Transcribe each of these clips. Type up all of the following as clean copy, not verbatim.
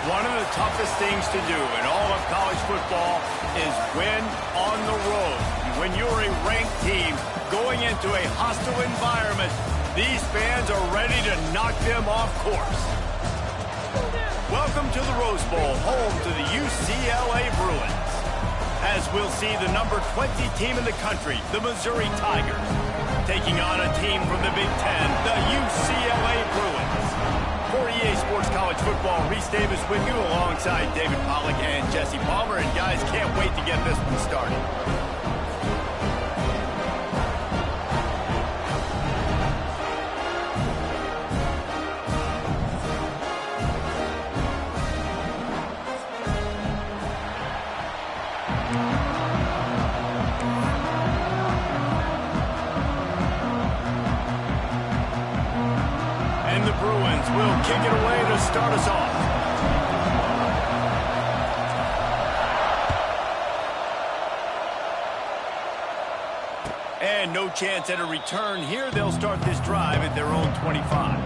One of the toughest things to do in all of college football is win on the road. When you're a ranked team going into a hostile environment, these fans are ready to knock them off course. Welcome to the Rose Bowl, home to the UCLA Bruins. As we'll see the number 20 team in the country, the Missouri Tigers, taking on a team from the Big Ten, the UCLA Bruins. For EA Sports College Football, Reese Davis with you alongside David Pollack and Jesse Palmer. And guys, can't wait to get this one started. And the Bruins will kick it away to start us off. And no chance at a return here. They'll start this drive at their own 25.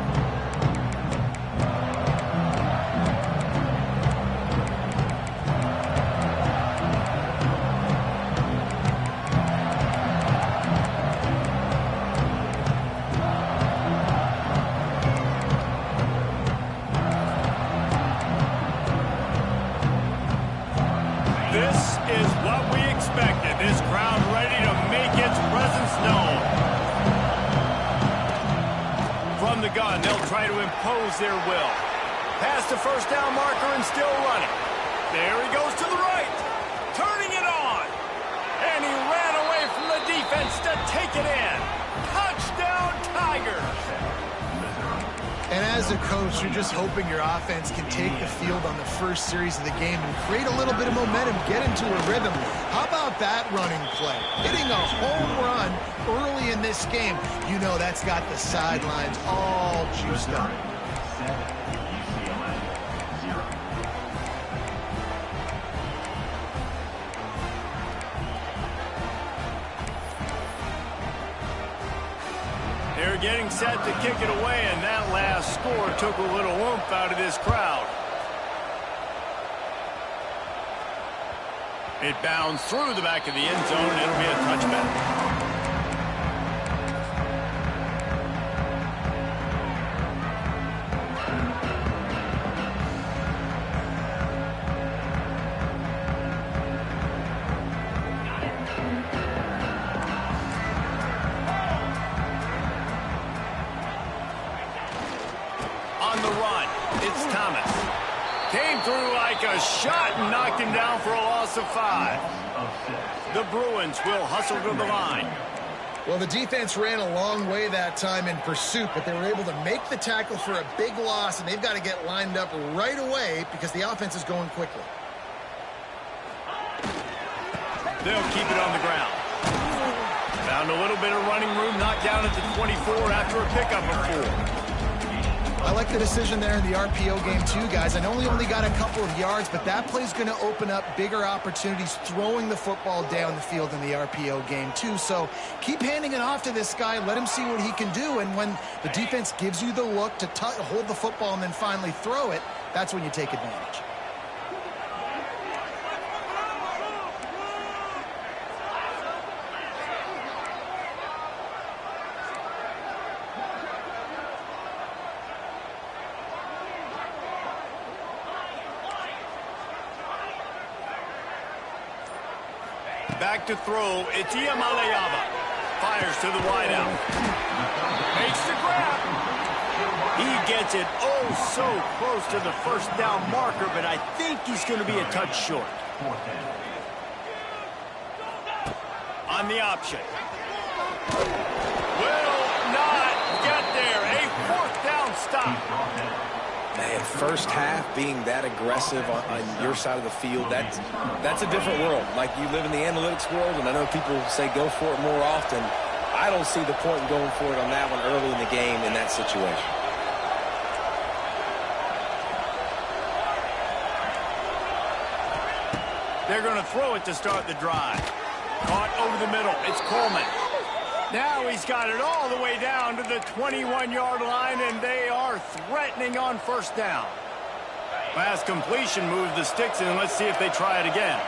This is what we expected. This crowd ready to make its presence known. From the gun, they'll try to impose their will. Past the first down marker and still running. There he goes to the right. Turning it on. And he ran away from the defense to take it in. Touchdown, Tigers. And as a coach, you're just hoping your offense can take the field on the first series of the game and create a little bit of momentum, get into a rhythm. How about that running play? Hitting a home run early in this game. You know that's got the sidelines all juiced up. They're getting set to kick it away, and that last score took a little oomph out of this crowd. It bounds through the back of the end zone, and it'll be a touchback. On the run, it's Thomas. Came through like a shot and knocked him down for a loss of 5. The Bruins will hustle to the line. Well, the defense ran a long way that time in pursuit, but they were able to make the tackle for a big loss, and they've got to get lined up right away because the offense is going quickly. They'll keep it on the ground. Found a little bit of running room, knocked down at the 24 after a pickup of 4. I like the decision there in the RPO game too, guys. I know he only got a couple of yards, but that play's going to open up bigger opportunities throwing the football down the field in the RPO game too. So keep handing it off to this guy. Let him see what he can do. And when the defense gives you the look to hold the football and then finally throw it, that's when you take advantage. Back to throw, it's Iamaleava. Fires to the wideout. Makes the grab. He gets it oh so close to the first down marker, but I think he's going to be a touch short. On the option. Will not get there. A 4th down stop. Man, first half being that aggressive on your side of the field, that's a different world. Like, you live in the analytics world, and I know people say go for it more often. I don't see the point in going for it on that one early in the game in that situation. They're going to throw it to start the drive. Caught over the middle. It's Coleman. Now he's got it all the way down to the 21-yard line, and they are threatening on first down. Last completion moved the sticks in. Let's see if they try it again.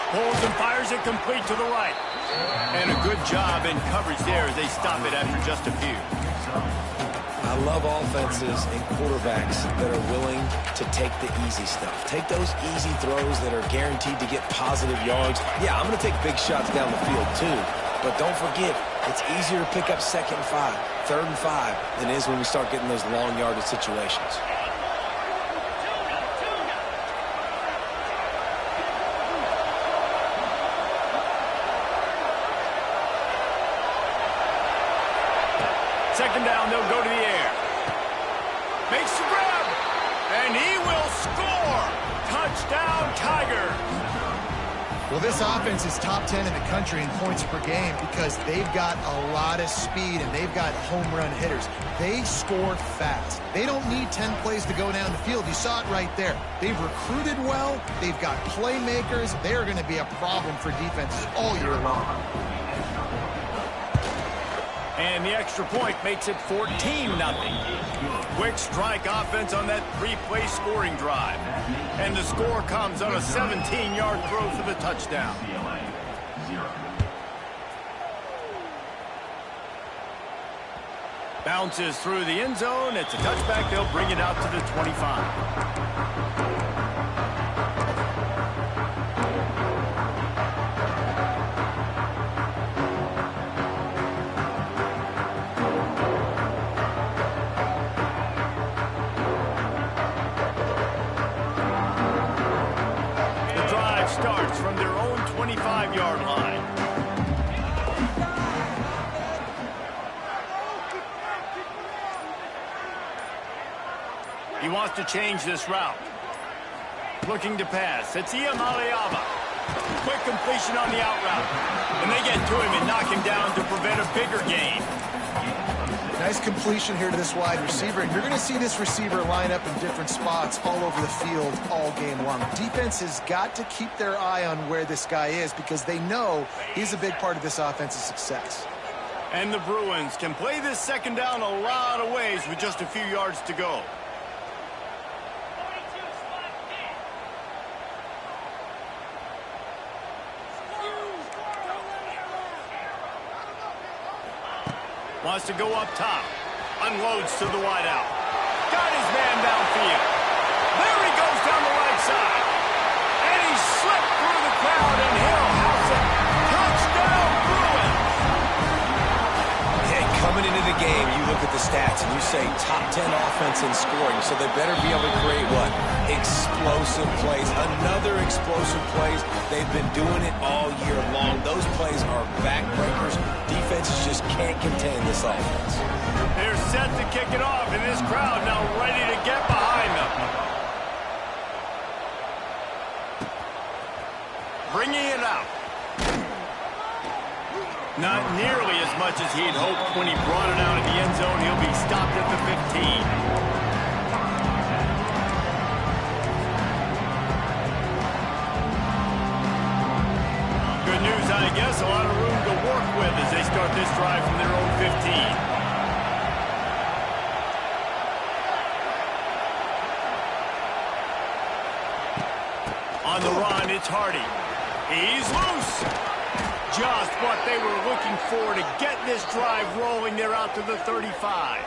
Pulls and fires it complete to the right. And a good job in coverage there as they stop it after just a few. I love offenses and quarterbacks that are willing to take the easy stuff. Take those easy throws that are guaranteed to get positive yards. Yeah, I'm going to take big shots down the field too. But don't forget, it's easier to pick up 2nd and 5, 3rd and 5 than it is when we start getting those long yardage situations. Second down, they'll go to the air. Makes the grab, and he will score. Touchdown, Tigers. Well, this offense is top 10 in the country in points per game because they've got a lot of speed and they've got home run hitters. They score fast. They don't need 10 plays to go down the field. You saw it right there. They've recruited well. They've got playmakers. They're going to be a problem for defenses all year long. And the extra point makes it 14-0. Quick strike offense on that 3-play scoring drive. And the score comes on a 17-yard throw for the touchdown. Bounces through the end zone. It's a touchback. They'll bring it out to the 25. Starts from their own 25-yard line. He wants to change this route. Looking to pass. It's Iamaleava. Quick completion on the out route. And they get to him and knock him down to prevent a bigger gain. Nice completion here to this wide receiver, and you're going to see this receiver line up in different spots all over the field all game long. Defense has got to keep their eye on where this guy is because they know he's a big part of this offense's success. And the Bruins can play this second down a lot of ways with just a few yards to go. Wants to go up top. Unloads to the wide out. Got his man downfield. There he goes down the right side. And he slipped through the crowd, and he'll house it. Touchdown, Bruins! Hey, coming into the game, you look at the stats, and you say top 10 offense in scoring, so they better be able to create what? Explosive plays. Another explosive plays. They've been doing it all year long. Those plays are backbreakers. Defenses just can't contain this offense. They're set to kick it off, and this crowd now ready to get behind them. Bringing it out. Not nearly as much as he'd hoped when he brought it out of the end zone. He'll be stopped at the 15. Good news, I guess. A lot of room to work with as they start this drive from their own 15. On the run, it's Hardy. He's loose. Just what they were looking for to get this drive rolling. They're out to the 35.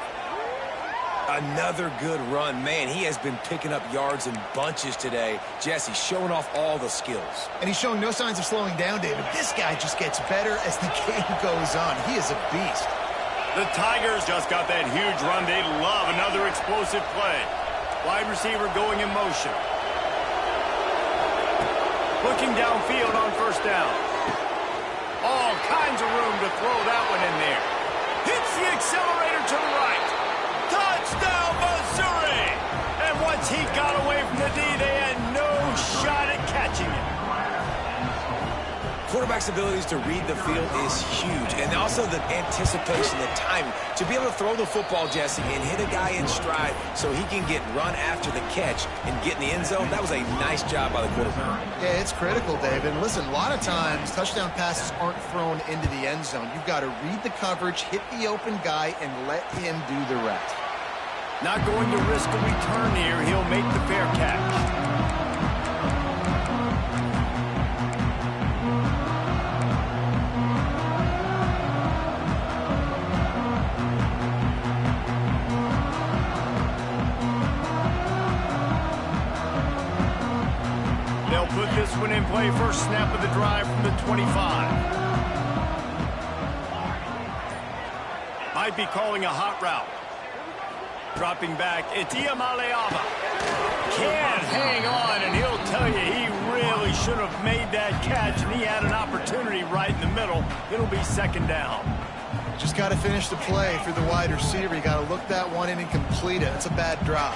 Another good run. Man, he has been picking up yards in bunches today. Jesse showing off all the skills. And he's showing no signs of slowing down, David. This guy just gets better as the game goes on. He is a beast. The Tigers just got that huge run. They love another explosive play. Wide receiver going in motion. Looking downfield on first down. All kinds of room to throw that one in there. Hits the accelerator to the right. Touchdown, Missouri! And once he got away from the D, they had no shot at catching him. quarterback's abilities to read the field is huge, and also the anticipation, the timing. To be able to throw the football, Jesse, and hit a guy in stride so he can get run after the catch and get in the end zone, that was a nice job by the quarterback. Yeah, it's critical, David. And listen, a lot of times touchdown passes aren't thrown into the end zone. You've got to read the coverage, hit the open guy, and let him do the rest. Not going to risk a return here. He'll make the fair catch. They'll put this one in play. First snap of the drive from the 25. Might be calling a hot route. Dropping back, it's Iamaleava. Can't hang on, and he'll tell you he really should have made that catch, and he had an opportunity right in the middle. It'll be second down. Just got to finish the play through the wide receiver. You got to look that one in and complete it. It's a bad drop.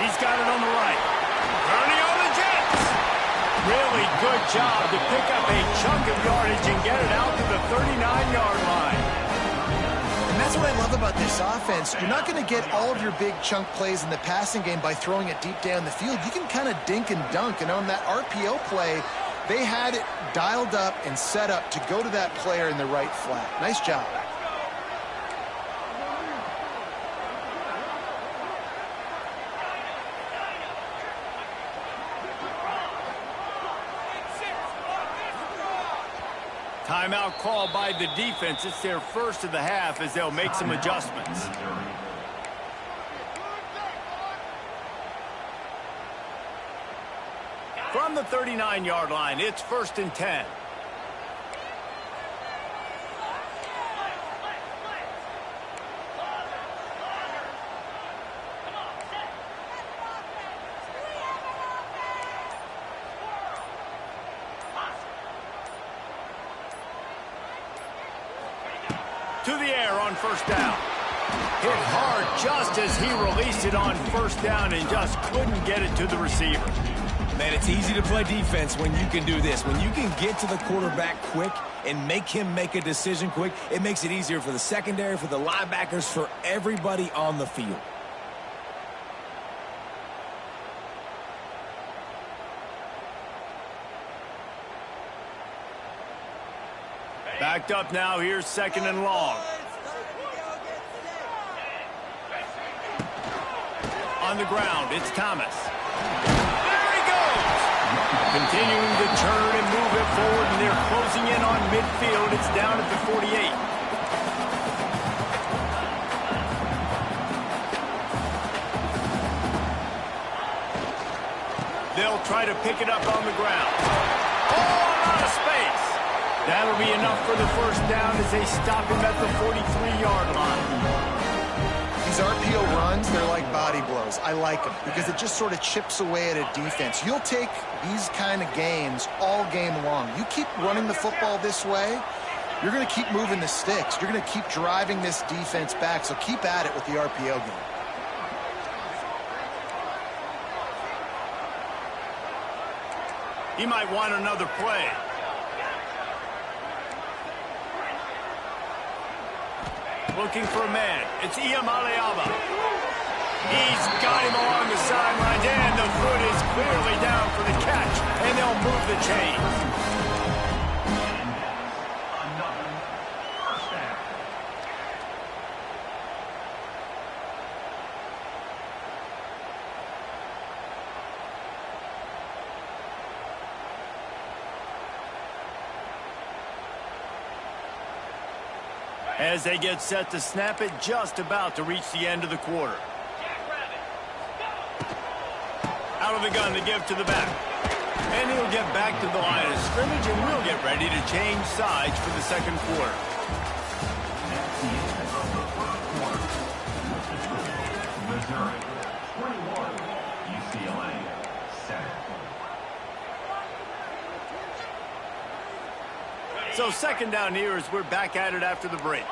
He's got it on the right. Turning on the Jets. Really good job to pick up a chunk of yardage and get it out to the 39-yard line. And that's what I love about this offense. You're not going to get all of your big chunk plays in the passing game by throwing it deep down the field. You can kind of dink and dunk. And on that RPO play, they had it dialed up and set up to go to that player in the right flat. Nice job. Timeout called by the defense. It's their first of the half as they'll make some adjustments. From the 39-yard line, it's 1st and 10. To the air on first down. Hit hard just as he released it on first down and just couldn't get it to the receiver. Man, it's easy to play defense when you can do this. When you can get to the quarterback quick and make him make a decision quick, it makes it easier for the secondary, for the linebackers, for everybody on the field. Backed up now. Here's 2nd and long. On the ground, it's Thomas. There he goes! Continuing to turn and move it forward, and they're closing in on midfield. It's down at the 48. They'll try to pick it up on the ground. Oh, out of space! That'll be enough for the first down as they stop him at the 43-yard line. These RPO runs, they're like body blows. I like them because it just sort of chips away at a defense. You'll take these kind of games all game long. You keep running the football this way, you're going to keep moving the sticks. You're going to keep driving this defense back, so keep at it with the RPO game. He might want another play. Looking for a man. It's Iamaleava. He's got him along the sidelines, and the foot is clearly down for the catch, and they'll move the chains. As they get set to snap it, just about to reach the end of the quarter. Out of the gun to give to the back. And he'll get back to the line of scrimmage, and we'll get ready to change sides for the second quarter. Missouri, 21, UCLA, 7. So second down here as we're back at it after the break.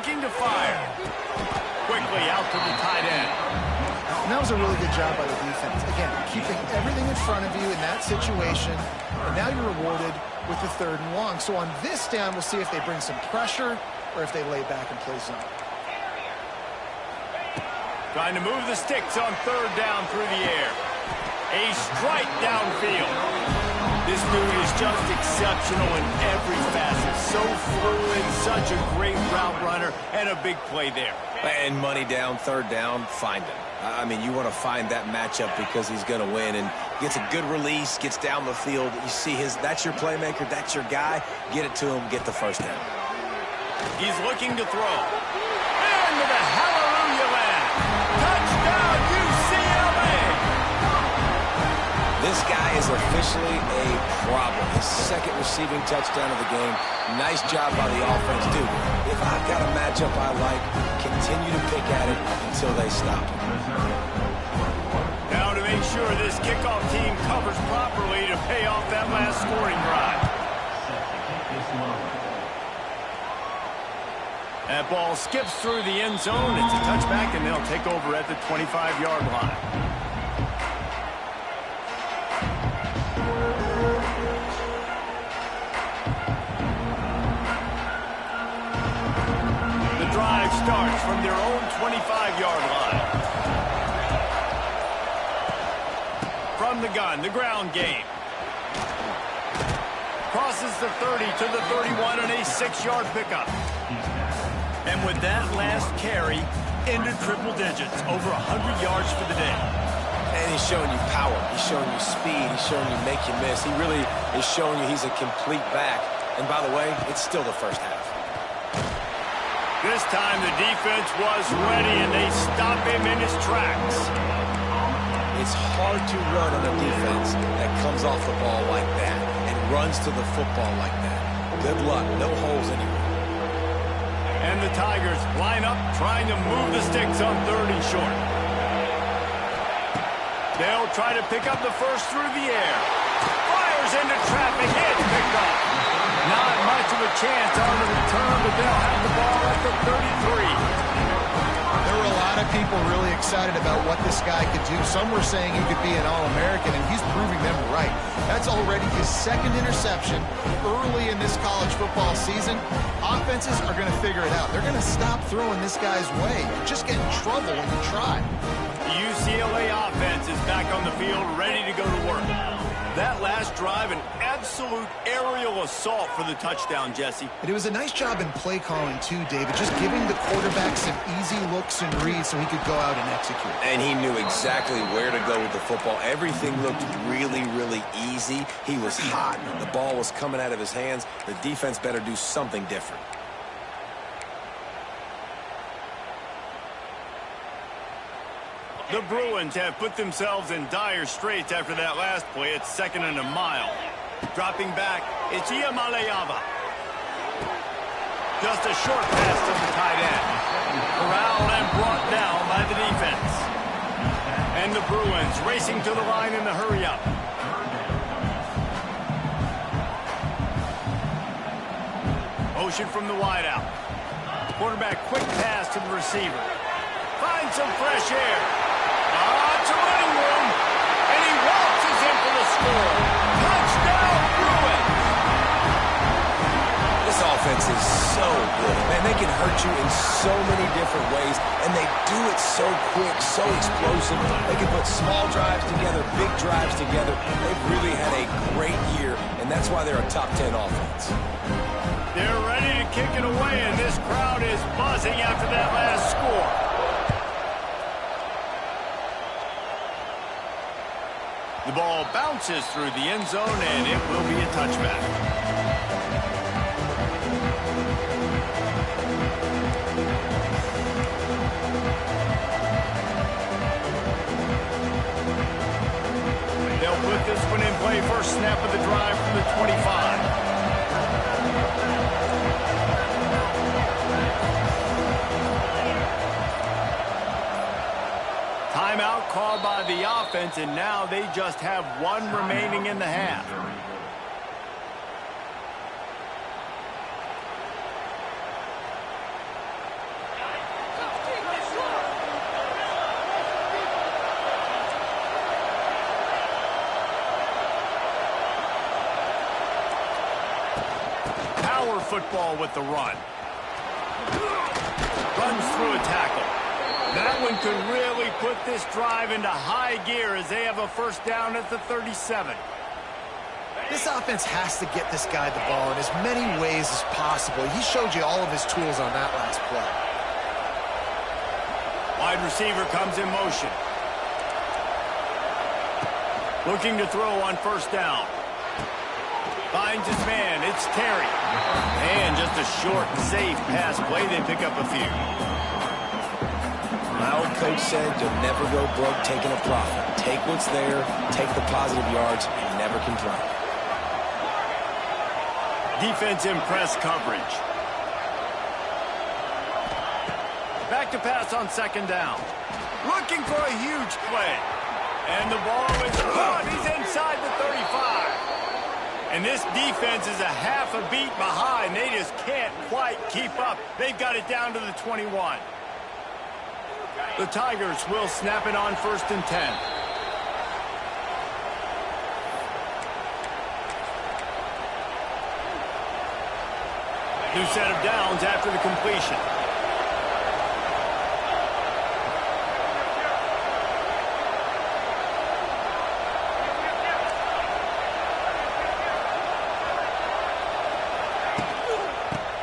looking to fire. Quickly out to the tight end. And that was a really good job by the defense. Again, keeping everything in front of you in that situation. And now you're rewarded with the 3rd and long. So on this down, we'll see if they bring some pressure or if they lay back and play zone. Trying to move the sticks on 3rd down through the air. A strike downfield. This dude is just exceptional in every facet. So fluid, such a great route runner, and a big play there. And money down, 3rd down, find him. I mean, you want to find that matchup because he's going to win, and gets a good release, gets down the field. You see that's your playmaker, that's your guy. Get it to him, get the 1st down. He's looking to throw. And to the hallelujah land. Touchdown, UCLA! This guy is officially a problem. His 2nd receiving touchdown of the game. Nice job by the offense. Dude, if I've got a matchup I like, continue to pick at it until they stop it. Now to make sure this kickoff team covers properly to pay off that last scoring drive. That ball skips through the end zone. It's a touchback, and they'll take over at the 25-yard line. The drive starts from their own 25-yard line. From the gun, the ground game. Crosses the 30 to the 31 and a 6-yard pickup. And with that last carry, into triple digits, over 100 yards for the day. And he's showing you power. He's showing you speed. He's showing you make you miss. He really is showing you he's a complete back. And by the way, it's still the 1st half. This time the defense was ready, and they stop him in his tracks. It's hard to run on a defense that comes off the ball like that and runs to the football like that. Good luck. No holes anywhere. And the Tigers line up, trying to move the sticks on 3rd and short. They'll try to pick up the 1st through the air. Fires into traffic, hit, picked off. Not much of a chance on the return, but they'll have the ball at the 33. There were a lot of people really excited about what this guy could do. Some were saying he could be an All-American, and he's proving them right. That's already his 2nd interception early in this college football season. Offenses are going to figure it out. They're going to stop throwing this guy's way. You just get in trouble when you try. The UCLA offense is back on the field, ready to go to work. That last drive, an absolute aerial assault for the touchdown, Jesse. And it was a nice job in play calling, too, David, just giving the quarterback some easy looks and reads so he could go out and execute. And he knew exactly where to go with the football. Everything looked really, really easy. He was hot. The ball was coming out of his hands. The defense better do something different. The Bruins have put themselves in dire straits after that last play. It's 2nd and a mile. Dropping back, it's Iamaleava. Just a short pass to the tight end. Corralled and brought down by the defense. And the Bruins racing to the line in the hurry-up. Motion from the wideout. Quarterback, quick pass to the receiver. Finds some fresh air. It's a running room, and he waltzes in for the score. Touchdown, Bruins! This offense is so good. Man, they can hurt you in so many different ways, and they do it so quick, so explosive. They can put small drives together, big drives together. They've really had a great year, and that's why they're a top 10 offense. They're ready to kick it away, and this crowd is buzzing after that last score. The ball bounces through the end zone, and it will be a touchback. They'll put this one in play. First snap of the drive from the 25. Timeout called by the offense, and now they just have one remaining in the half. power football with the run. Runs through a tackle. That one could really put this drive into high gear as they have a first down at the 37. This offense has to get this guy the ball in as many ways as possible. He showed you all of his tools on that last play. Wide receiver comes in motion. Looking to throw on first down. Finds his man. It's Terry. And just a short, safe pass play. They pick up a few. My old coach said you'll never go broke taking a profit. Take what's there, take the positive yards, and never complain. Defense in press coverage. Back to pass on second down. Looking for a huge play. And the ball is caught. He's inside the 35. And this defense is a half a beat behind. They just can't quite keep up. They've got it down to the 21. The Tigers will snap it on 1st and 10. New set of downs after the completion.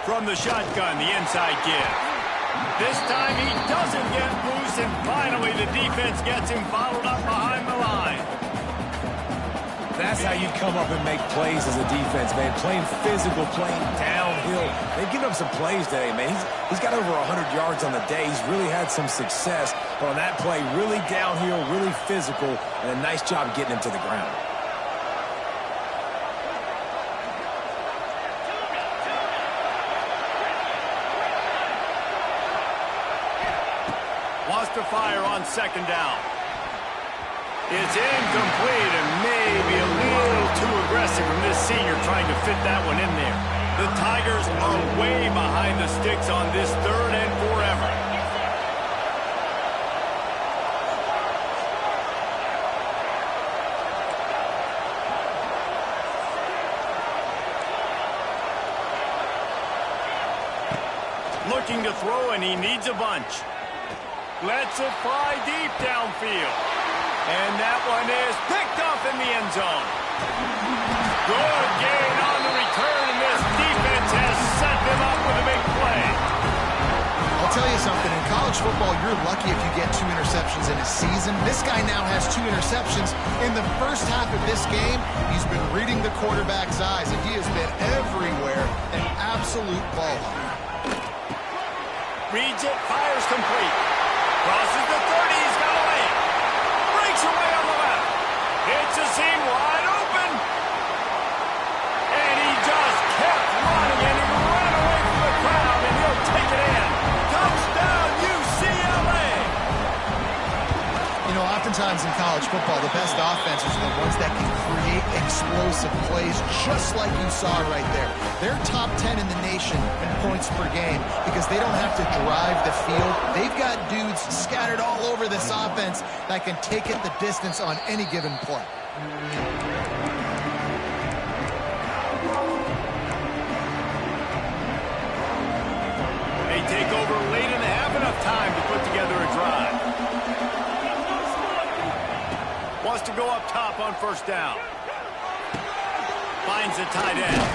From the shotgun, the inside give. This time he doesn't get loose, and finally the defense gets him bottled up behind the line. That's how you come up and make plays as a defense, man. Playing physical, playing downhill. They've given up some plays today, man. He's got over 100 yards on the day. He's really had some success. But on that play, really downhill, really physical, and a nice job getting him to the ground. Wants to fire on second down. It's incomplete and maybe a little too aggressive from this senior trying to fit that one in there. The Tigers are way behind the sticks on this 3rd and forever. Looking to throw, and he needs a bunch. Lets it fly deep downfield. And that one is picked off in the end zone. Good gain on the return, and this defense has set them up with a big play. I'll tell you something. In college football, you're lucky if you get 2 interceptions in a season. This guy now has 2 interceptions. In the first half of this game, he's been reading the quarterback's eyes, and he has been everywhere, an absolute ball hawk. Reads it, fires complete. Crosses the 30, he's got a lane. Breaks away on the left. Hits a seam wide open. And he just kept running, and he ran away from the crowd, and he'll take it in. Touchdown, UCLA! You know, oftentimes in college football, the best offenses are the ones that can create explosive plays, just like you saw right there. They're top 10 in the nation in points per game because they don't have to drive the field. They've got dudes scattered all over this offense that can take it the distance on any given play. They take over late in the half, enough time to put together a drive. Wants to go up top on first down. Finds the tight end.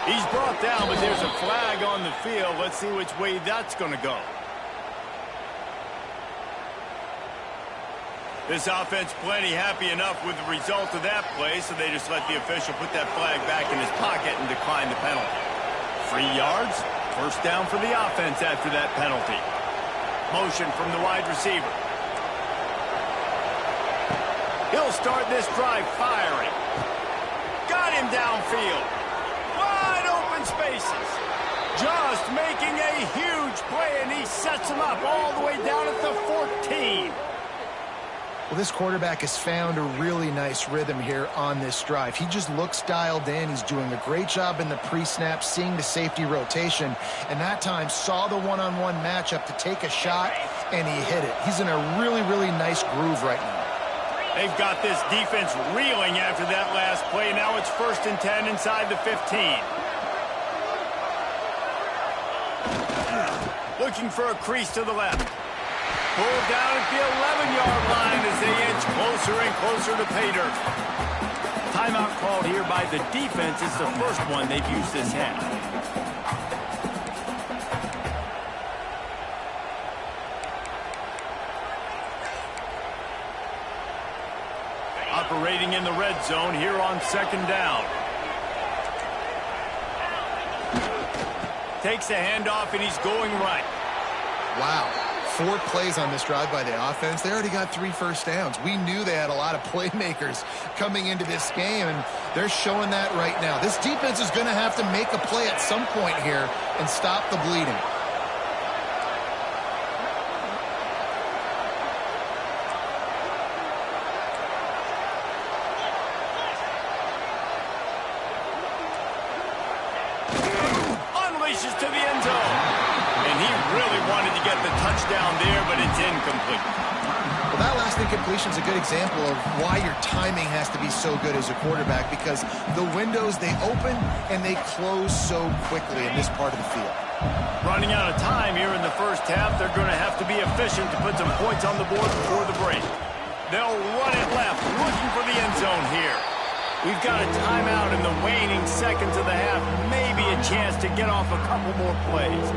He's brought down, but there's a flag on the field. Let's see which way that's going to go. This offense plenty happy enough with the result of that play, so they just let the official put that flag back in his pocket and decline the penalty. 3 yards, first down for the offense after that penalty. Motion from the wide receiver. He'll start this drive firing. Got him downfield. Wide open spaces. Just making a huge play, and he sets him up all the way down at the 14. Well, this quarterback has found a really nice rhythm here on this drive. He just looks dialed in. He's doing a great job in the pre-snap, seeing the safety rotation, and that time saw the one-on-one matchup to take a shot, and he hit it. He's in a really, really nice groove right now. They've got this defense reeling after that last play. Now it's 1st and 10 inside the 15. looking for a crease to the left. Pulled down at the 11-yard line as they inch closer and closer to pay dirt. Timeout called here by the defense. It's the first one they've used this half. Operating in the red zone here on second down. Takes a handoff, and he's going right. Wow. 4 plays on this drive by the offense. They already got 3 first downs. We knew they had a lot of playmakers coming into this game, and they're showing that right now. This defense is going to have to make a play at some point here and stop the bleeding. Unleashes to the end zone. And he really wanted to get the touchdown there, but it's incomplete. Well, that last incompletion is a good example of why your timing has to be so good as a quarterback, because the windows, they open and they close so quickly in this part of the field. Running out of time here in the first half. They're going to have to be efficient to put some points on the board before the break. They'll run it left, looking for the end zone here. We've got a timeout in the waning seconds of the half. Maybe a chance to get off a couple more plays.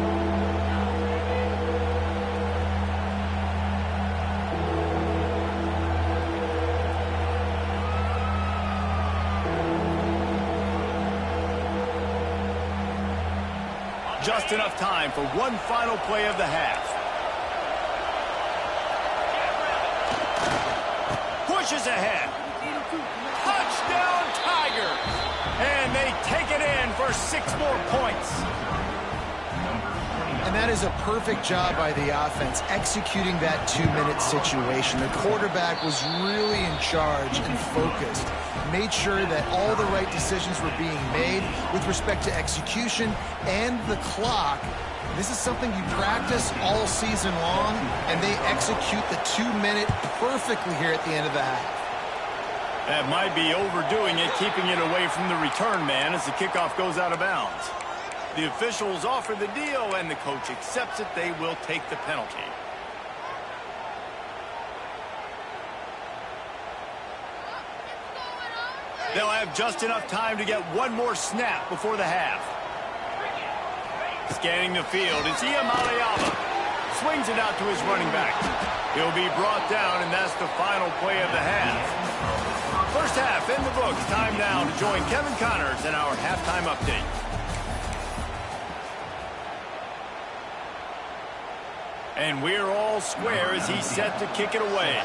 Just enough time for one final play of the half. Pushes ahead. Touchdown, Tigers! And they take it in for 6 more points. And that is a perfect job by the offense, executing that 2-minute situation. The quarterback was really in charge and focused. Made sure that all the right decisions were being made with respect to execution and the clock. This is something you practice all season long, and they execute the 2-minute perfectly here at the end of the half. That might be overdoing it, keeping it away from the return man as the kickoff goes out of bounds. The officials offer the deal, and the coach accepts it. They will take the penalty. They'll have just enough time to get one more snap before the half. Scanning the field, it's Iamaleava. Swings it out to his running back. He'll be brought down, and that's the final play of the half. First half in the books. Time now to join Kevin Connors in our halftime update. And we're all square as he's set to kick it away.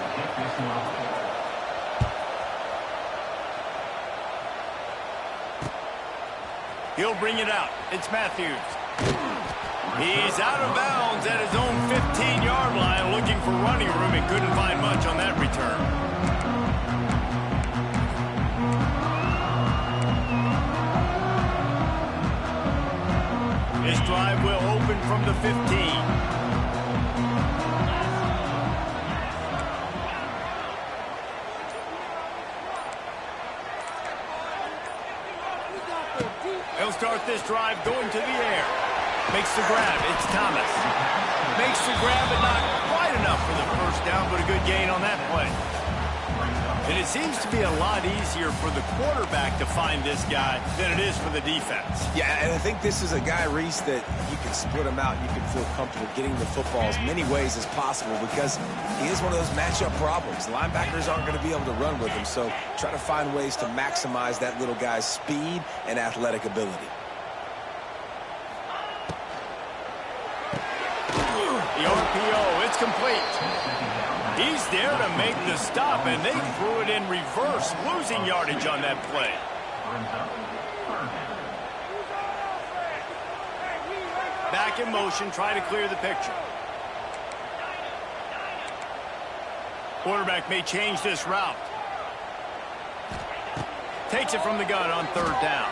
He'll bring it out. It's Matthews. He's out of bounds at his own 15-yard line, looking for running room and couldn't find much on that return. This drive will open from the 15. He'll start this drive going to the air. Makes the grab. It's Thomas. Makes the grab, but not quite enough for the first down, but a good gain on that play. And it seems to be a lot easier for the quarterback to find this guy than it is for the defense. Yeah, and I think this is a guy, Reese, that you can split him out. You can feel comfortable getting the football as many ways as possible because he is one of those matchup problems. Linebackers aren't going to be able to run with him, so try to find ways to maximize that little guy's speed and athletic ability. The RPO, it's complete. He's there to make the stop, and they threw it in reverse, losing yardage on that play. Back in motion, try to clear the picture. Quarterback may change this route. Takes it from the gun on third down.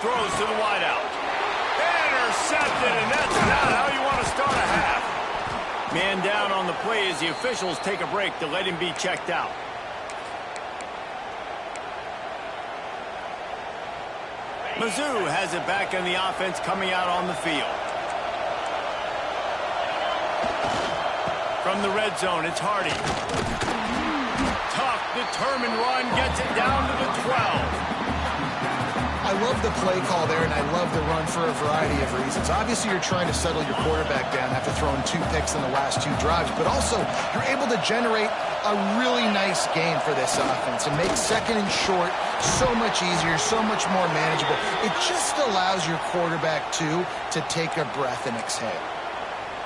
Throws to the wideout. Intercepted, and that's not how you want to start a half. Man down on the play as the officials take a break to let him be checked out. Mizzou has it back in the offense coming out on the field. From the red zone, it's Hardy. Tough, determined run, gets it down to the 12. I love the play call there, and I love the run for a variety of reasons. Obviously, you're trying to settle your quarterback down after throwing 2 picks in the last 2 drives, but also you're able to generate a really nice game for this offense and make second and short so much easier, so much more manageable. It just allows your quarterback, too, to take a breath and exhale.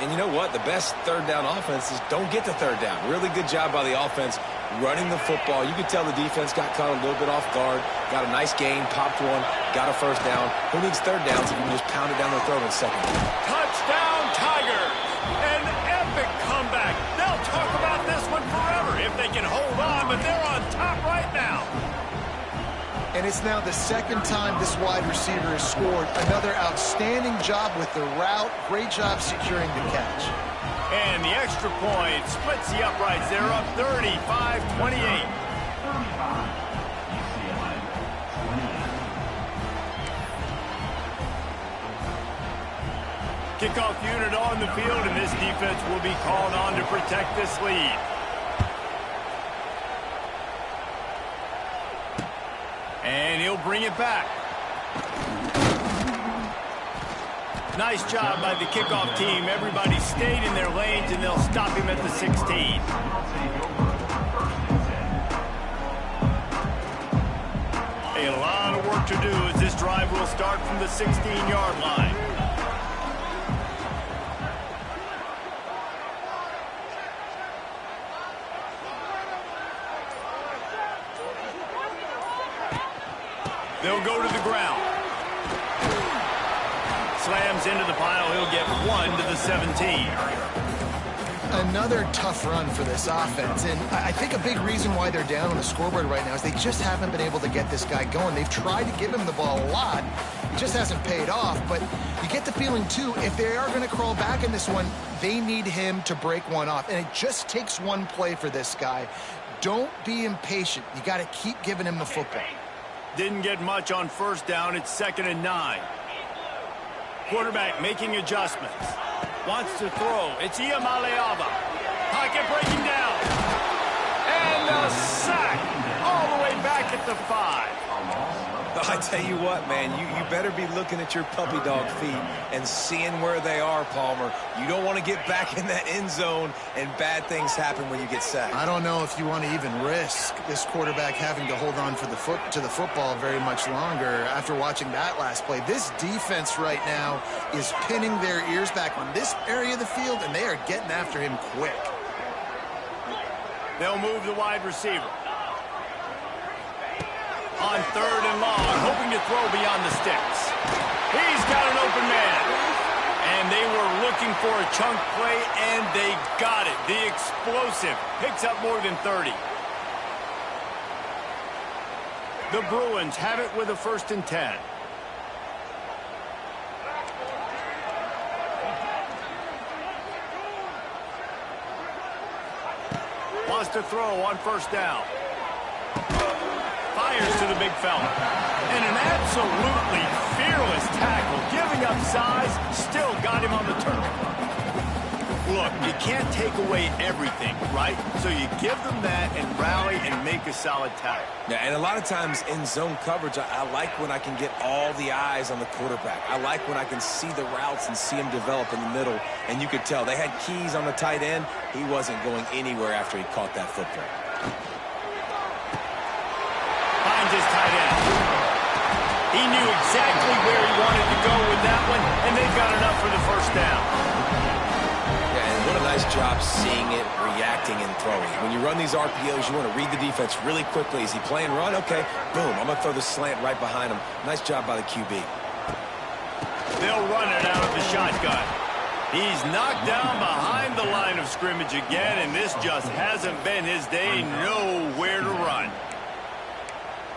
And you know what? The best third down offenses don't get to third down. Really good job by the offense running the football. You could tell the defense got caught a little bit off guard, got a nice gain, popped one, got a first down. Who needs third downs if you can just pound it down their throat in second? Touchdown, Tigers! An epic comeback. They'll talk about this one forever if they can hold on, but they're on top right now. And it's now the second time this wide receiver has scored. Another outstanding job with the route. Great job securing the catch. And the extra point splits the uprights. They're up 35-28. 35, UCLA, 28. Kickoff unit on the field, and this defense will be called on to protect this lead. And he'll bring it back. Nice job by the kickoff team. Everybody stayed in their lanes, and they'll stop him at the 16. A lot of work to do as this drive will start from the 16-yard line. They'll go to the ground. Slams into the pile. He'll get 1 to the 17. Another tough run for this offense, and I think a big reason why they're down on the scoreboard right now is they just haven't been able to get this guy going. They've tried to give him the ball a lot. It just hasn't paid off, but you get the feeling, too, if they are going to crawl back in this one, they need him to break one off, and it just takes one play for this guy. Don't be impatient. You got to keep giving him the football. Didn't get much on first down. It's 2nd and 9. Quarterback making adjustments. Wants to throw. It's Iamaleava. Pocket breaking down. And a sack all the way back at the 5. I tell you what, man, you better be looking at your puppy dog feet and seeing where they are, Palmer. You don't want to get back in that end zone and bad things happen when you get sacked. I don't know if you want to even risk this quarterback having to hold on to the football very much longer after watching that last play. This defense right now is pinning their ears back on this area of the field, and they are getting after him quick. They'll move the wide receiver. On 3rd and long, hoping to throw beyond the sticks. He's got an open man. And they were looking for a chunk play, and they got it. The explosive picks up more than 30. The Bruins have it with a 1st and 10. Wants to throw on 1st down. Fires to the big fella. And an absolutely fearless tackle. Giving up size, still got him on the turf. Look, you can't take away everything, right? So you give them that and rally and make a solid tackle. Yeah, and a lot of times in zone coverage, I like when I can get all the eyes on the quarterback. I like when I can see the routes and see him develop in the middle. And you could tell they had keys on the tight end. He wasn't going anywhere after he caught that football. Finds his tight end. He knew exactly where he wanted to go with that one, and they've got enough for the 1st down. Yeah, and what a nice job seeing it, reacting, and throwing. When you run these RPOs, you want to read the defense really quickly. Is he playing run? Okay, boom, I'm going to throw the slant right behind him. Nice job by the QB. They'll run it out of the shotgun. He's knocked down behind the line of scrimmage again, and this just hasn't been his day. Nowhere to run.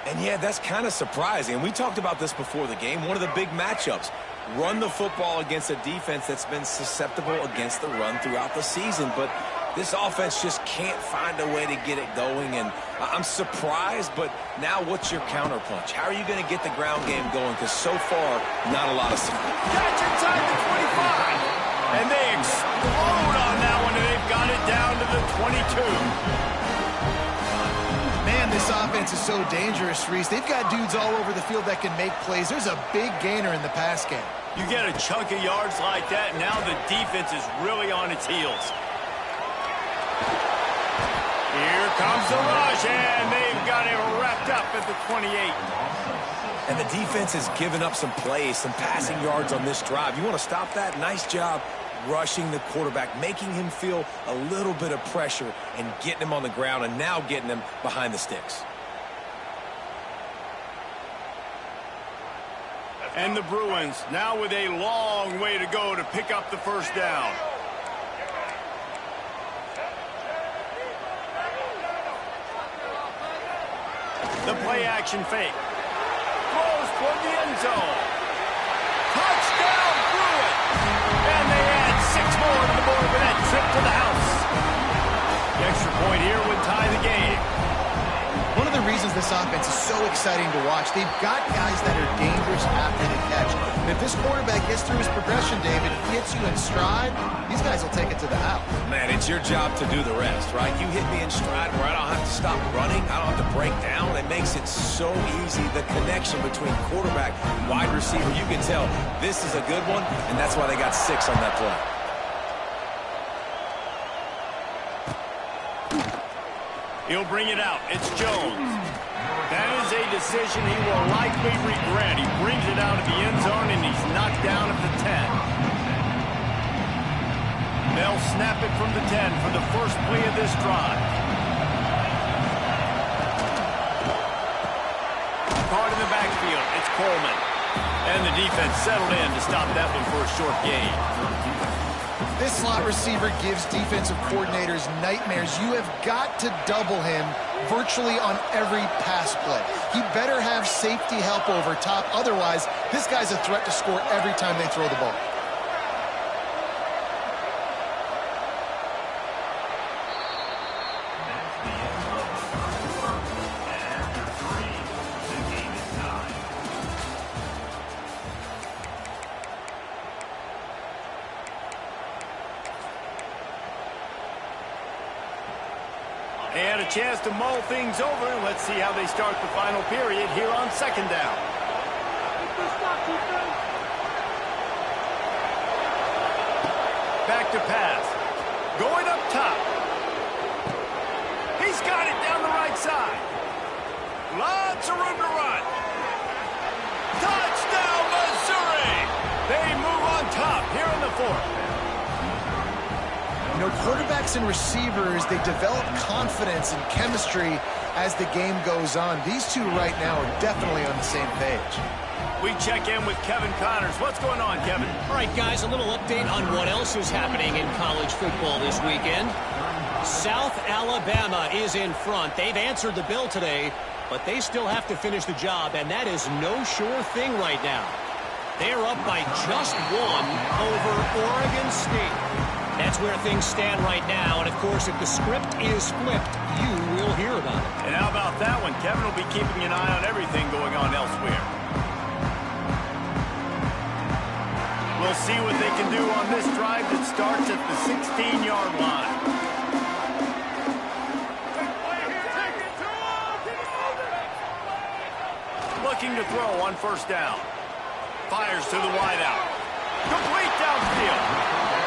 And yeah, that's kind of surprising. And we talked about this before the game. One of the big matchups. Run the football against a defense that's been susceptible against the run throughout the season. But this offense just can't find a way to get it going. And I'm surprised, but now what's your counterpunch? How are you going to get the ground game going? Because so far, not a lot of support. Catch inside the 25. And they explode on that one, and they've got it down to the 22. Man, this offense is so dangerous, Reese. They've got dudes all over the field that can make plays. There's a big gainer in the pass game. You get a chunk of yards like that, and now the defense is really on its heels. Here comes the rush, and they've got it wrapped up at the 28. And the defense has given up some plays, some passing yards on this drive. You want to stop that? Nice job rushing the quarterback, making him feel a little bit of pressure and getting him on the ground and now getting him behind the sticks. And the Bruins now with a long way to go to pick up the first down. The play action fake. Throws toward the end zone. Touchdown, Bruins! And they add 6 more to the board with that trip to the house. The extra point here would tie the game. One of the reasons this offense is so exciting to watch, they've got guys that are dangerous after the catch. And if this quarterback gets through his progression, David, gets you in stride, these guys will take it to the house. Man, it's your job to do the rest, right? You hit me in stride where I don't have to stop running. I don't have to break down. It makes it so easy. The connection between quarterback and wide receiver, you can tell this is a good one, and that's why they got 6 on that play. He'll bring it out. It's Jones. That is a decision he will likely regret. He brings it out of the end zone, and he's knocked down at the 10. They'll snap it from the 10 for the first play of this drive. Caught in the backfield. It's Coleman. And the defense settled in to stop that one for a short gain. This slot receiver gives defensive coordinators nightmares. You have got to double him virtually on every pass play. He better have safety help over top. Otherwise, this guy's a threat to score every time they throw the ball. They had a chance to mull things over. Let's see how they start the final period here on second down. Back to pass. Going up top. He's got it down the right side. Lots of room to run. Touchdown, Missouri! They move on top here in the fourth. You know, quarterbacks and receivers, they develop confidence and chemistry as the game goes on. These two right now are definitely on the same page. We check in with Kevin Connors. What's going on, Kevin? All right, guys, a little update on what else is happening in college football this weekend. South Alabama is in front. They've answered the bell today, but they still have to finish the job, and that is no sure thing right now. They're up by just 1 over Oregon State. That's where things stand right now, and of course, if the script is flipped, you will hear about it. And how about that one? Kevin will be keeping an eye on everything going on elsewhere. We'll see what they can do on this drive that starts at the 16-yard line. Looking to throw on first down. Fires to the wideout. Complete downfield.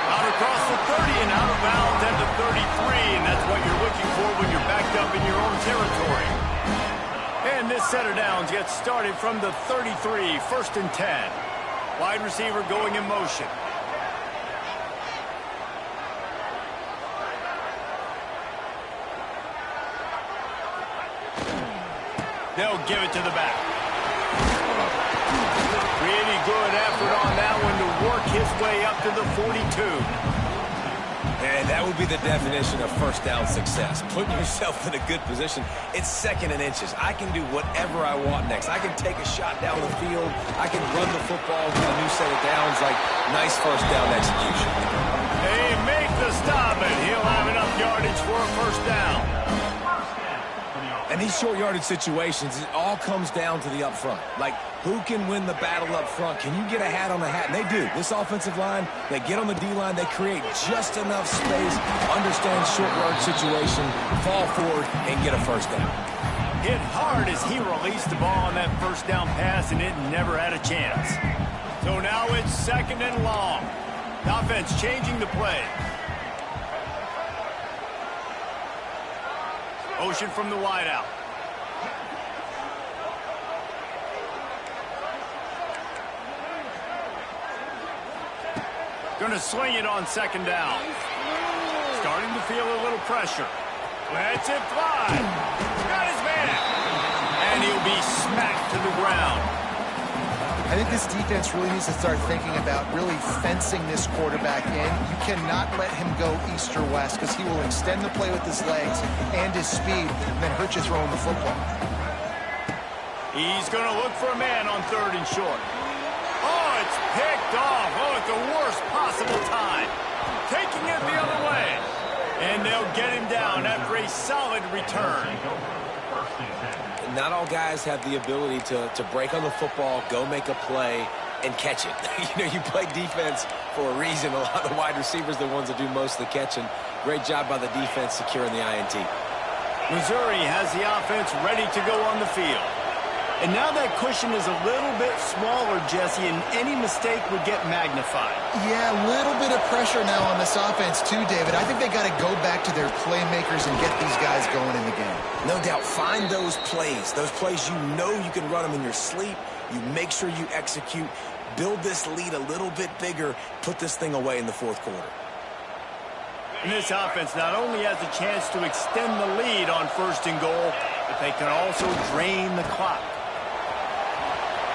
Out across the 30 and out of bounds at the 33, and that's what you're looking for when you're backed up in your own territory. And this set of downs gets started from the 33, 1st and 10. Wide receiver going in motion. They'll give it to the back. Pretty good effort on that one to work his way up to the 42. And that would be the definition of first down success. Putting yourself in a good position. It's 2nd and inches. I can do whatever I want next. I can take a shot down the field. I can run the football with a new set of downs. Like, nice first down execution. They make the stop, and he'll have enough yardage for a first down. And these short yardage situations, it all comes down to the up front. Like, who can win the battle up front? Can you get a hat on the hat? And they do. This offensive line, they get on the D-line, they create just enough space, understand short yard situation, fall forward, and get a first down. Hit hard as he released the ball on that first down pass, and it never had a chance. So now it's 2nd and long. The offense changing the play. Motion from the wideout. Going to swing it on 2nd down. Starting to feel a little pressure. Lets it fly. Got his man. And he'll be smacked to the ground. I think this defense really needs to start thinking about really fencing this quarterback in. You cannot let him go east or west because he will extend the play with his legs and his speed and then hurt you throwing the football. He's going to look for a man on 3rd and short. Oh, it's picked off. Oh, at the worst possible time. Taking it the other way. And they'll get him down after a solid return. Not all guys have the ability to break on the football, go make a play, and catch it. You play defense for a reason. A lot of the wide receivers are the ones that do most of the catching. Great job by the defense securing the INT. Missouri has the offense ready to go on the field. And now that cushion is a little bit smaller, Jesse, and any mistake would get magnified. Yeah, a little bit of pressure now on this offense too, David. I think they got to go back to their playmakers and get these guys going in the game. No doubt. Find those plays you know you can run them in your sleep. You make sure you execute. Build this lead a little bit bigger. Put this thing away in the 4th quarter. And this offense not only has a chance to extend the lead on 1st and goal, but they can also drain the clock.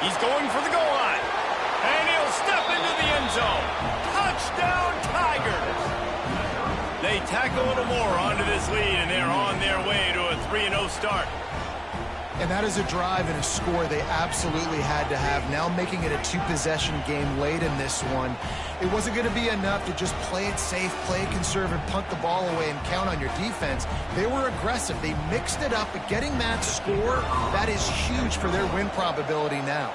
He's going for the goal line. And he'll step into the end zone. Touchdown, Tigers. They tack a little more onto this lead, and they're on their way to a 3-0 start. And that is a drive and a score they absolutely had to have. Now making it a 2-possession game late in this one. It wasn't going to be enough to just play it safe, play it conservative, punt the ball away, and count on your defense. They were aggressive. They mixed it up, but getting that score, that is huge for their win probability now.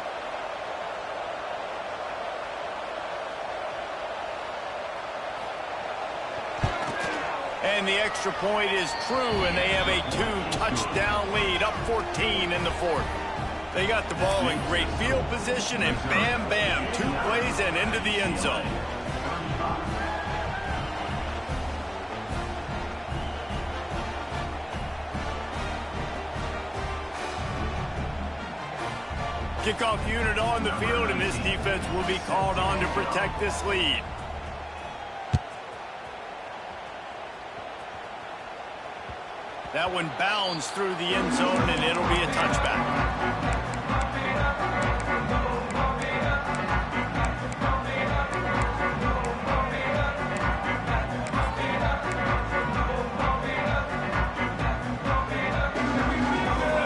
And the extra point is true, and they have a 2-touchdown lead, up 14 in the 4th. They got the ball in great field position, and bam, bam, 2 plays and into the end zone. Kickoff unit on the field, and this defense will be called on to protect this lead. That one bounds through the end zone, and it'll be a touchback.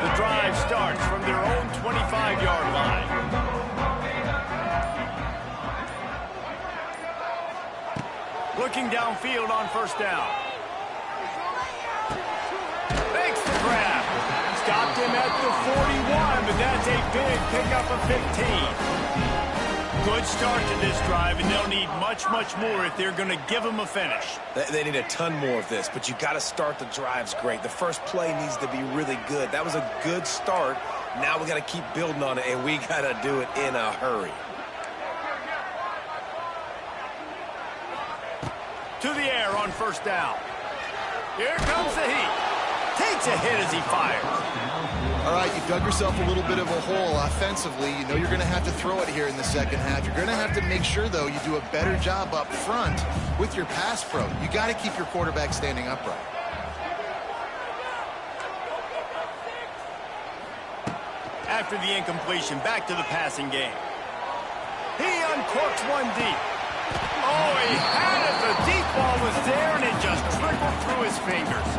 The drive starts from their own 25-yard line. Looking downfield on 1st down. Stopped him at the 41, but that's a big pickup of 15. Good start to this drive, and they'll need much, much more if they're going to give them a finish. They need a ton more of this, but you got to start the drives great. The first play needs to be really good. That was a good start. Now we got to keep building on it, and we got to do it in a hurry. To the air on 1st down. Here comes the heat. Takes a hit as he fires. All right, you dug yourself a little bit of a hole offensively. You know you're going to have to throw it here in the 2nd half. You're going to have to make sure, though, you do a better job up front with your pass pro. You got to keep your quarterback standing upright. After the incompletion, back to the passing game. He uncorks one deep. Oh, he had it. The deep ball was there, and it just trickled through his fingers.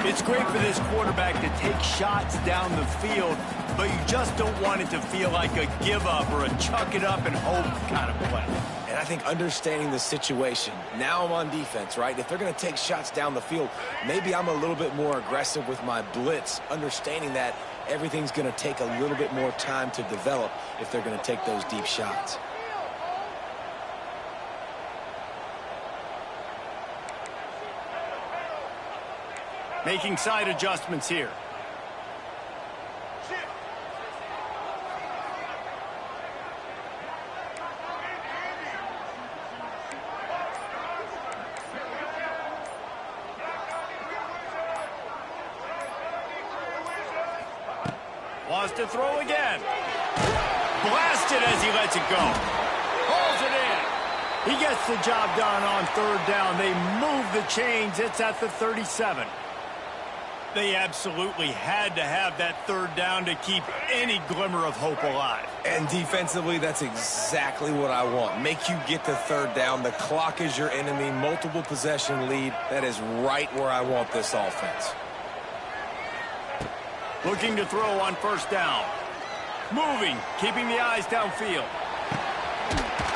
It's great for this quarterback to take shots down the field, but you just don't want it to feel like a give-up or a chuck-it-up-and-hope kind of play. And I think understanding the situation. Now I'm on defense, right? If they're going to take shots down the field, maybe I'm a little bit more aggressive with my blitz, understanding that everything's going to take a little bit more time to develop if they're going to take those deep shots. Making side adjustments here. Wants to throw again. Blasted as he lets it go. Pulls it in. He gets the job done on third down. They move the chains. It's at the 37. They absolutely had to have that third down to keep any glimmer of hope alive. And defensively, that's exactly what I want. Make you get the third down. The clock is your enemy. Multiple possession lead. That is right where I want this offense. Looking to throw on first down. Moving, keeping the eyes downfield.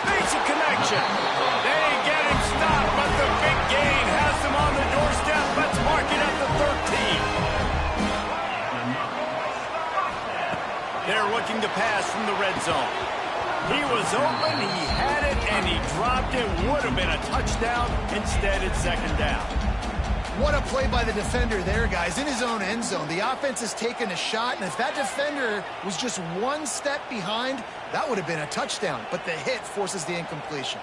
Makes a connection. They get him stopped, but the big gain has them on the doorstep. Let's mark it at the 13. They're looking to pass from the red zone. He was open, he had it, and he dropped it. Would have been a touchdown. Instead, it's second down. What a play by the defender there, guys, in his own end zone. The offense has taken a shot, and if that defender was just one step behind, that would have been a touchdown. But the hit forces the incompletion.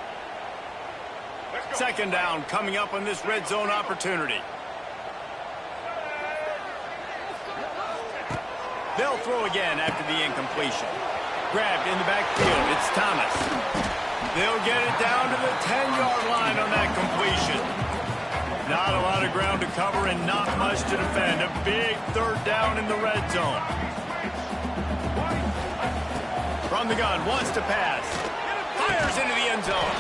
Second down coming up on this red zone opportunity. They'll throw again after the incompletion. Grabbed in the backfield. It's Thomas. They'll get it down to the 10-yard line on that completion. Not a lot of ground to cover and not much to defend. A big third down in the red zone. From the gun, wants to pass. Fires into the end zone.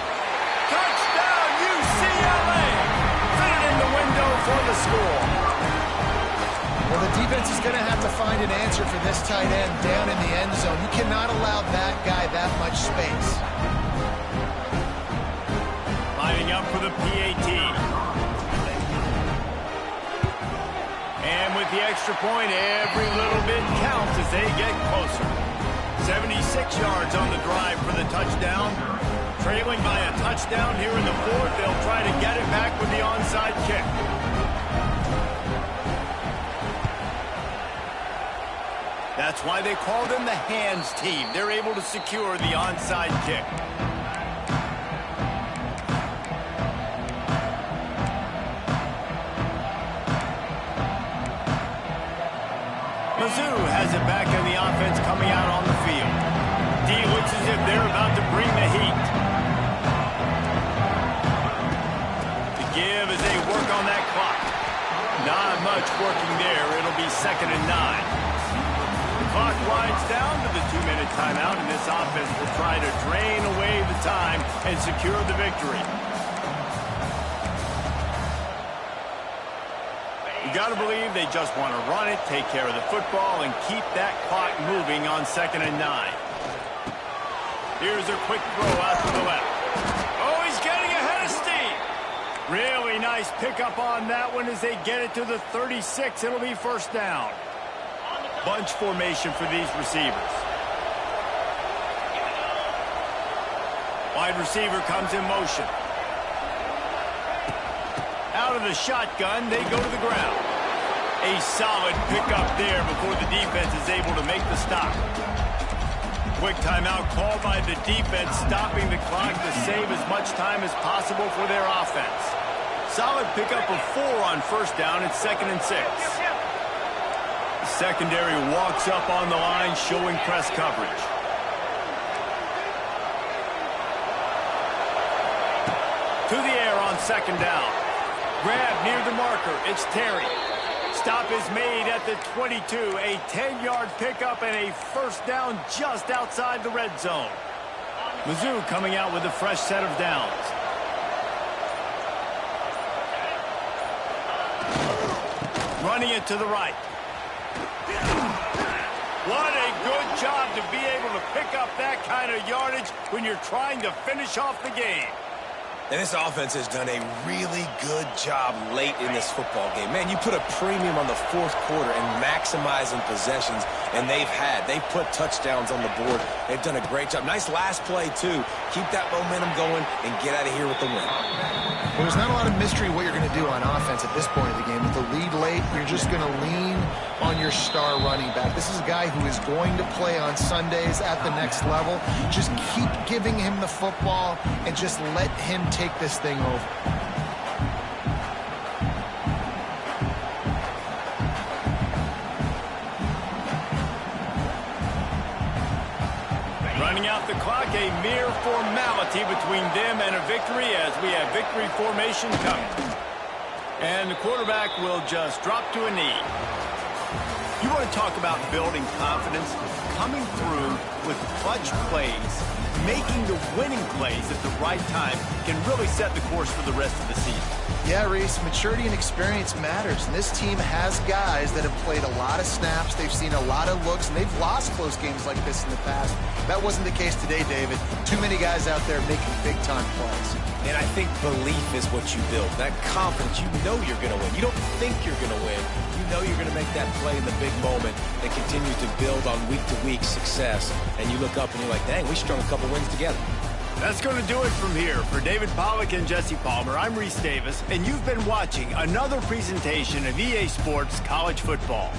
Touchdown, UCLA! Fit it in the window for the score. Well, the defense is going to have to find an answer for this tight end down in the end zone. You cannot allow that guy that much space. Lining up for the PAT. And with the extra point, every little bit counts as they get closer. 76 yards on the drive for the touchdown. Trailing by a touchdown here in the fourth. They'll try to get it back with the onside kick. That's why they call them the hands team. They're able to secure the onside kick. Mizzou has it back in the offense coming out on the field. D looks as if they're about to bring the heat. The give as they work on that clock. Not much working there. It'll be 2nd and 9. The clock winds down to the 2-minute timeout, and this offense will try to drain away the time and secure the victory. You got to believe they just want to run it, take care of the football, and keep that clock moving on 2nd and 9. Here's a quick throw out to the left. Oh, he's getting ahead of steam. Really nice pickup on that one as they get it to the 36. It'll be first down. Bunch formation for these receivers. Wide receiver comes in motion. Out of the shotgun, they go to the ground. A solid pickup there before the defense is able to make the stop. Quick timeout called by the defense, stopping the clock to save as much time as possible for their offense. Solid pickup of 4 on first down. It's 2nd and 6. The secondary walks up on the line, showing press coverage. To the air on 2nd down. Grab near the marker. It's Terry. Stop is made at the 22. A 10-yard pickup and a first down just outside the red zone. Mizzou coming out with a fresh set of downs. Running it to the right. What a good job to be able to pick up that kind of yardage when you're trying to finish off the game. And this offense has done a really good job late in this football game. Man, you put a premium on the fourth quarter and maximizing possessions, and they've put touchdowns on the board. They've done a great job. Nice last play, too. Keep that momentum going and get out of here with the win. Well, there's not a lot of mystery what you're going to do on offense at this point of the game. With the lead late, you're just going to lean on your star running back. This is a guy who is going to play on Sundays at the next level. Just keep giving him the football and just let him take this thing over. Running out the clock, a mere formality between them and a victory as we have victory formation coming. And the quarterback will just drop to a knee. You want to talk about building confidence? Coming through with clutch plays, making the winning plays at the right time can really set the course for the rest of the season. Yeah, Reese, maturity and experience matters, and this team has guys that have played a lot of snaps. They've seen a lot of looks, and they've lost close games like this in the past. That wasn't the case today, David. Too many guys out there making big-time plays. And I think belief is what you build. That confidence, you know you're going to win. You don't think you're going to win. You know you're going to make that play in the big moment that continues to build on week-to-week success. And you look up and you're like, dang, we strung a couple wins together. That's going to do it from here. For David Pollack and Jesse Palmer, I'm Reese Davis, and you've been watching another presentation of EA Sports College Football.